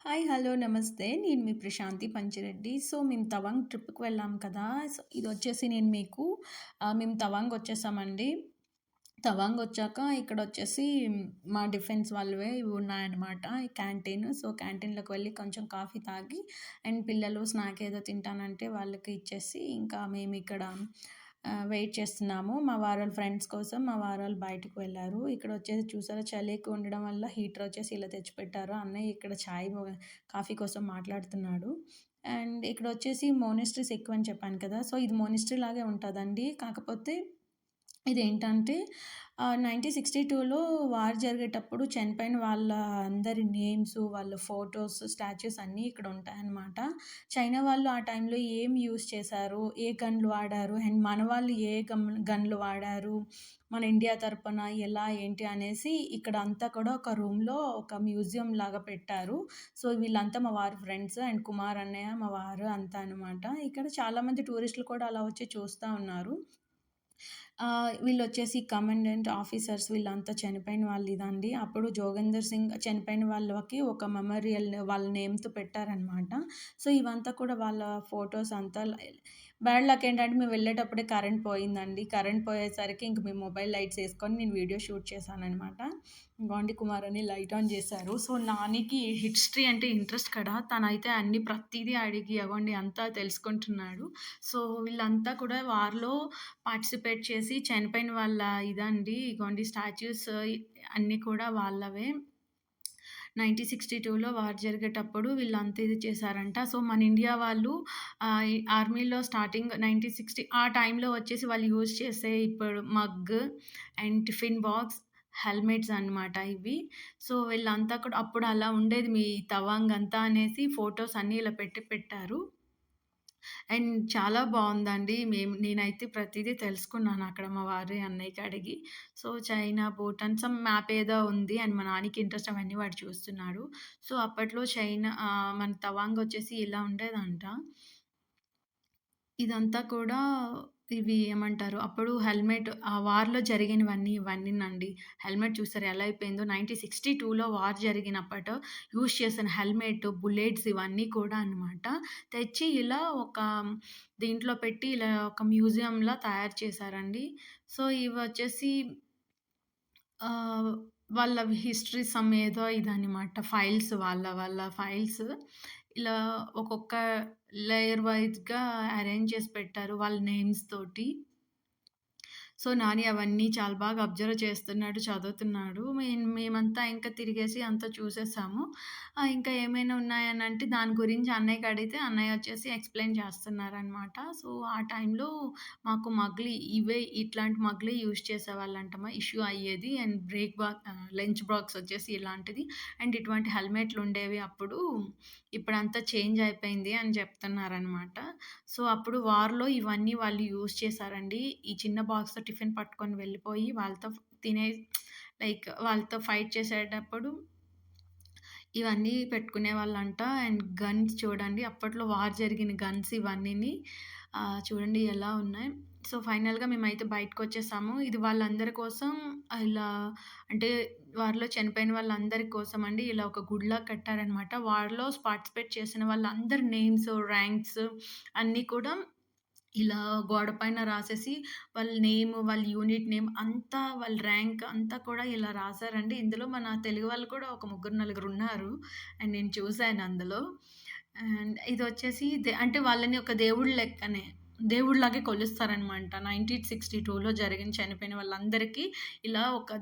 Hi! Hello! నమస్తే. నేను మీ Prashanti Panchireddy. So, మేము తవాంగ్ ట్రిప్‌కి వెళ్ళాం కదా! సో, ఇదొచ్చేసి నేను మీకు మేము తవాంగ్ వచ్చేసామండి. తవాంగ్ వచ్చాక ఇక్కడొచ్చేసి మా డిఫెన్స్ వాళ్ళవే ఇవి ఉన్నాయన్నమాట. ఈ క్యాంటీన్. సో, క్యాంటీన్‌లోకి వెళ్ళి కొంచెం కాఫీ తాగి అండ్ పిల్లలు స్నాక్ ఏదో తింటానంటే వాళ్ళకి ఇచ్చేసి ఇంకా మేమిక్కడ వెయిట్ చేస్తున్నాము. మా వారోళ్ళ ఫ్రెండ్స్ కోసం మా వారోళ్ళు బయటకు వెళ్లారు. ఇక్కడొచ్చేసి చూసారా చలి ఎక్కువ ఉండడం వల్ల హీటర్ వచ్చేసి ఇలా తెచ్చిపెట్టారు. అన్నయ్య ఇక్కడ కాఫీ కోసం మాట్లాడుతున్నాడు. అండ్ ఇక్కడొచ్చేసి మోనెస్ట్రీస్ ఎక్కువని చెప్పాను కదా! సో, ఇది మోనెస్ట్రీ లాగే ఉంటదండి. కాకపోతే ఇదేంటంటే 1962లో వార్ జరిగేటప్పుడు చనిపోయిన వాళ్ళ అందరి నేమ్స్, వాళ్ళ ఫోటోస్, స్టాచ్యూస్ అన్నీ ఇక్కడ ఉంటాయన్నమాట. చైనా వాళ్ళు ఆ టైంలో ఏం యూజ్ చేశారు, ఏ గన్‌లు వాడారు అండ్ మన వాళ్ళు ఏ గన్‌లు వాడారు, మన ఇండియా తరపున ఎలా ఏంటి అనేసి ఇక్కడ అంతా కూడా ఒక రూమ్‌లో ఒక మ్యూజియం లాగా పెట్టారు. సో, వీళ్ళంతా మా వారి ఫ్రెండ్స్ అండ్ కుమార్ అన్నయ్య, మా వారు అంతా అనమాట. ఇక్కడ చాలామంది టూరిస్టులు కూడా అలా వచ్చి చూస్తా ఉన్నారు. వీళ్ళొచ్చేసి కమాండెంట్ ఆఫీసర్స్ వీళ్ళంతా చనిపోయిన వాళ్ళు ఇదండి. అప్పుడు జోగేందర్ సింగ్ చనిపోయిన వాళ్ళకి ఒక మెమోరియల్ వాళ్ళ నేమ్‌తో పెట్టారనమాట. సో, ఇవంతా కూడా వాళ్ళ ఫోటోస్ అంతా బ్యాడ్ లక్ ఏంటంటే మేము వెళ్ళేటప్పుడే కరెంట్ పోయిందండి. కరెంట్ పోయేసరికి ఇంక మేము మొబైల్ లైట్స్ ఏసుకొని నేను వీడియో షూట్ చేశాననమాట. ఇంగోండి కుమార్ అని లైట్ ఆన్ చేశారు. సో, నానికి హిస్టరీ అంటే ఇంట్రెస్ట్ కదా! తనైతే అన్నీ ప్రతీదీ అడిగి అగోండి అంతా తెలుసుకుంటున్నాడు. సో, వీళ్ళంతా కూడా వార్‌లో పార్టిసిపేట్ చేసి చనిపోయిన వాళ్ళ ఇదండి. ఇగోండి స్టాచ్యూస్ అన్నీ కూడా వాళ్ళవే. 1962లో వార్ జరిగేటప్పుడు వీళ్ళంతా ఇది చేశారంట. సో, మన ఇండియా వాళ్ళు ఈ ఆర్మీలో స్టార్టింగ్ 1960 ఆ టైంలో వచ్చేసి వాళ్ళు యూజ్ చేసే ఇప్పుడు mug and tiffin box, helmets అన్నమాట ఇవి. సో, వీళ్ళంతా కూడా అప్పుడు అలా ఉండేది మీ తవాంగ్ అంతా అనేసి ఫోటోస్ అన్నీ ఇలా పెట్టారు. అండ్ చాలా బావుందండి. నేనైతే ప్రతీదీ తెలుసుకున్నాను అక్కడ మా వారి అన్నయ్యకి అడిగి. So, China, Bhutan some map ఏదో ఉంది అండ్ మా నాన్నకి ఇంట్రెస్ట్ అవన్నీ వాడు చూస్తున్నాడు. సో, అప్పట్లో మన తవాంగ్ వచ్చేసి ఇలా ఉండేదంట. ఇదంతా కూడా ఇవి ఏమంటారు? అప్పుడు హెల్మెట్ ఆ వార్‌లో జరిగినవన్నీ ఇవన్నీనండి. హెల్మెట్ చూసారా ఎలా అయిపోయిందో 1962లో వార్ జరిగినప్పట యూజ్ చేసిన హెల్మెట్, బుల్లెట్స్ ఇవన్నీ కూడా అన్నమాట. తెచ్చి ఇలా ఒక దీంట్లో పెట్టి ఇలా ఒక మ్యూజియంలా తయారు చేశారండి. సో, ఇవొచ్చేసి ఆహ్, వాళ్ళ హిస్టరీ సమ్ ఏదో ఇదనమాట. ఫైల్స్ వాళ్ళ ఫైల్స్ ఇలా ఒక్కొక్క లేయర్ వైస్‌గా అరేంజ్ చేసి పెట్టారు వాళ్ళ నేమ్స్ తోటి. సో, నాని అవన్నీ చాలా బాగా అబ్జర్వ్ చేస్తున్నాడు, చదువుతున్నాడు. మేమంతా ఇంకా తిరిగేసి అంతా చూసేసాము. ఇంకా ఏమైనా ఉన్నాయనంటే దాని గురించి అన్నయ్యకి అడిగితే అన్నయ్య వచ్చేసి ఎక్స్‌ప్లెయిన్ చేస్తున్నారనమాట. సో, ఆ టైంలో మాకు ఇట్లాంటి మగ్‌లే యూజ్ చేసేవాళ్ళంటమా. ఇష్యూ అయ్యేది అండ్ లంచ్ బాక్స్ వచ్చేసి ఇలాంటిది అండ్ ఇటువంటి హెల్మెట్లుండేవి అప్పుడు. ఇప్పుడంతా చేంజ్ అయిపోయింది అని చెప్తున్నారనమాట. సో, అప్పుడు వార్‌లో ఇవన్నీ వాళ్ళు యూజ్ చేశారండి. ఈ చిన్న బాక్స్‌తో టిఫిన్ పట్టుకొని వెళ్ళిపోయి వాళ్ళతో తినే వాళ్ళతో ఫైట్ చేసేటప్పుడు ఇవన్నీ పెట్టుకునేవాళ్ళంట. అండ్ గన్స్ చూడండి అప్పట్లో వార్ జరిగిన గన్స్ ఇవన్నీని చూడండి ఎలా ఉన్నాయి. సో, ఫైనల్‌గా మేమైతే బయటకొచ్చేసాము. ఇది వాళ్ళందరి కోసం ఇలా అంటే వార్‌లో చనిపోయిన వాళ్ళందరి కోసమండి ఇలా ఒక గుడిలా కట్టారనమాట. వార్‌లో పార్టిసిపేట్ చేసిన వాళ్ళందరి నేమ్స్, ర్యాంక్స్ అన్నీ కూడా ఇలా గోడ పైన రాసేసి వాళ్ళ నేమ్, వాళ్ళ యూనిట్ నేమ్ అంతా, వాళ్ళ ర్యాంక్ అంతా కూడా ఇలా రాసారండి. ఇందులో మన తెలుగు వాళ్ళు కూడా ఒక ముగ్గురు, నలుగురున్నారు. అండ్ నేను చూసాను అందులో. అండ్ ఇదొచ్చేసి అంటే వాళ్ళని ఒక దేవుడు లెక్కనే దేవుడిలాగే కొలుస్తారనమాట. 1962లో జరిగిన చనిపోయిన వాళ్ళందరికీ ఇలా ఒక